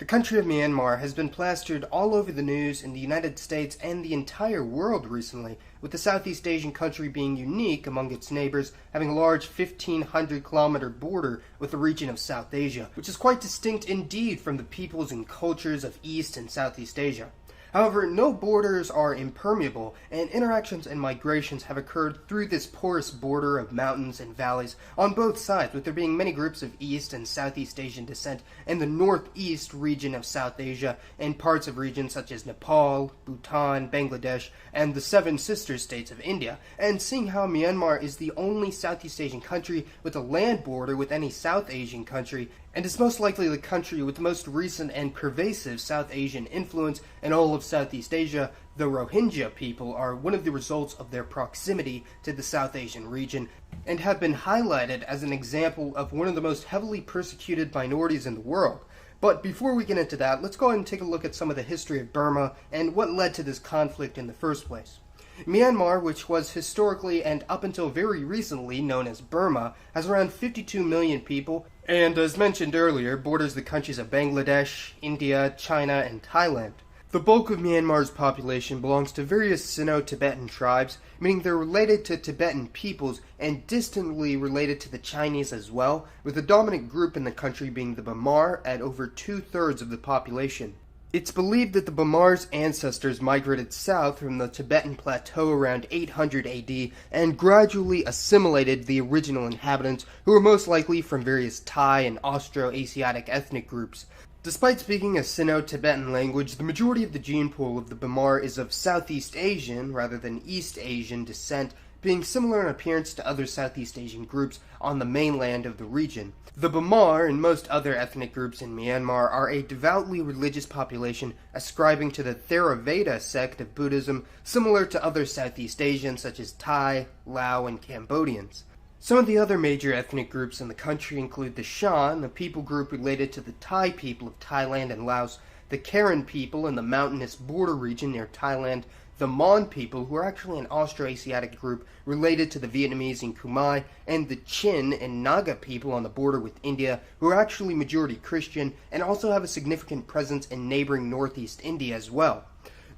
The country of Myanmar has been plastered all over the news in the United States and the entire world recently, with the Southeast Asian country being unique among its neighbors, having a large 1,500-kilometer border with the region of South Asia, which is quite distinct indeed from the peoples and cultures of East and Southeast Asia. However, no borders are impermeable, and interactions and migrations have occurred through this porous border of mountains and valleys on both sides, with there being many groups of East and Southeast Asian descent in the northeast region of South Asia and parts of regions such as Nepal, Bhutan, Bangladesh, and the Seven Sister States of India. And seeing how Myanmar is the only Southeast Asian country with a land border with any South Asian country, and is most likely the country with the most recent and pervasive South Asian influence in all of Southeast Asia, the Rohingya people are one of the results of their proximity to the South Asian region, and have been highlighted as an example of one of the most heavily persecuted minorities in the world. But before we get into that, let's go ahead and take a look at some of the history of Burma and what led to this conflict in the first place. Myanmar, which was historically and up until very recently known as Burma, has around 52 million people, and as mentioned earlier, borders the countries of Bangladesh, India, China, and Thailand. The bulk of Myanmar's population belongs to various Sino-Tibetan tribes, meaning they're related to Tibetan peoples and distantly related to the Chinese as well, with the dominant group in the country being the Burma at over 2/3 of the population. It's believed that the Burma's ancestors migrated south from the Tibetan plateau around 800 AD and gradually assimilated the original inhabitants, who were most likely from various Thai and Austroasiatic ethnic groups. Despite speaking a Sino-Tibetan language, the majority of the gene pool of the Burma is of Southeast Asian rather than East Asian descent, being similar in appearance to other Southeast Asian groups on the mainland of the region. The Burma and most other ethnic groups in Myanmar are a devoutly religious population ascribing to the Theravada sect of Buddhism, similar to other Southeast Asians such as Thai, Lao, and Cambodians. Some of the other major ethnic groups in the country include the Shan, a people group related to the Thai people of Thailand and Laos, the Karen people in the mountainous border region near Thailand, the Mon people, who are actually an Austroasiatic group related to the Vietnamese and Khmer, and the Chin and Naga people on the border with India, who are actually majority Christian and also have a significant presence in neighboring northeast India as well.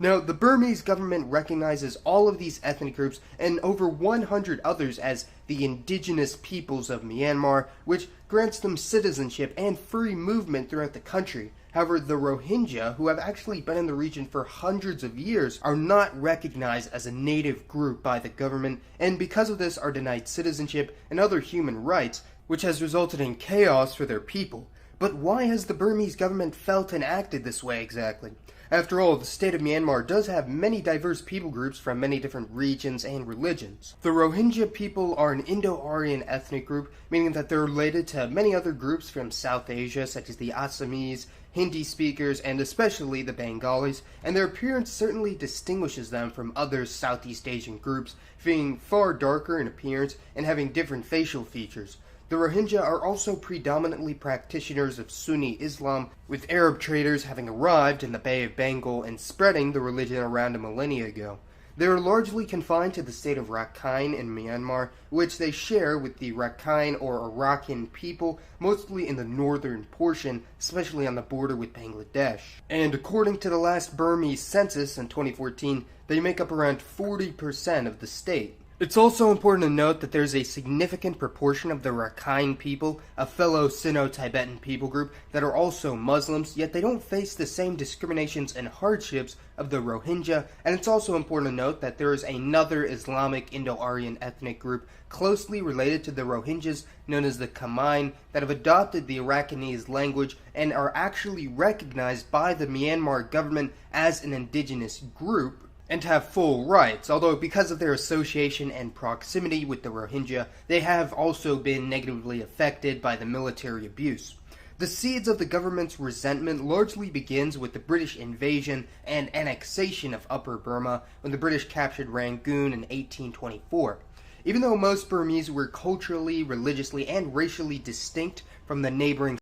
Now, the Burmese government recognizes all of these ethnic groups and over 100 others as the indigenous peoples of Myanmar, which grants them citizenship and free movement throughout the country. However, the Rohingya, who have actually been in the region for hundreds of years, are not recognized as a native group by the government, and because of this are denied citizenship and other human rights, which has resulted in chaos for their people. But why has the Burmese government felt and acted this way exactly? After all, the state of Myanmar does have many diverse people groups from many different regions and religions. The Rohingya people are an Indo-Aryan ethnic group, meaning that they're related to many other groups from South Asia, such as the Assamese, Hindi speakers, and especially the Bengalis, and their appearance certainly distinguishes them from other Southeast Asian groups, being far darker in appearance and having different facial features. The Rohingya are also predominantly practitioners of Sunni Islam, with Arab traders having arrived in the Bay of Bengal and spreading the religion around a millennia ago. They are largely confined to the state of Rakhine in Myanmar, which they share with the Rakhine or Rakhine people, mostly in the northern portion, especially on the border with Bangladesh. And according to the last Burmese census in 2014, they make up around 40% of the state. It's also important to note that there's a significant proportion of the Rakhine people, a fellow Sino-Tibetan people group, that are also Muslims, yet they don't face the same discriminations and hardships of the Rohingya, and it's also important to note that there is another Islamic Indo-Aryan ethnic group closely related to the Rohingyas, known as the Khmer, that have adopted the Arakanese language and are actually recognized by the Myanmar government as an indigenous group, and have full rights, although because of their association and proximity with the Rohingya, they have also been negatively affected by the military abuse. The seeds of the government's resentment largely begins with the British invasion and annexation of Upper Burma when the British captured Rangoon in 1824. Even though most Burmese were culturally, religiously, and racially distinct from the neighboring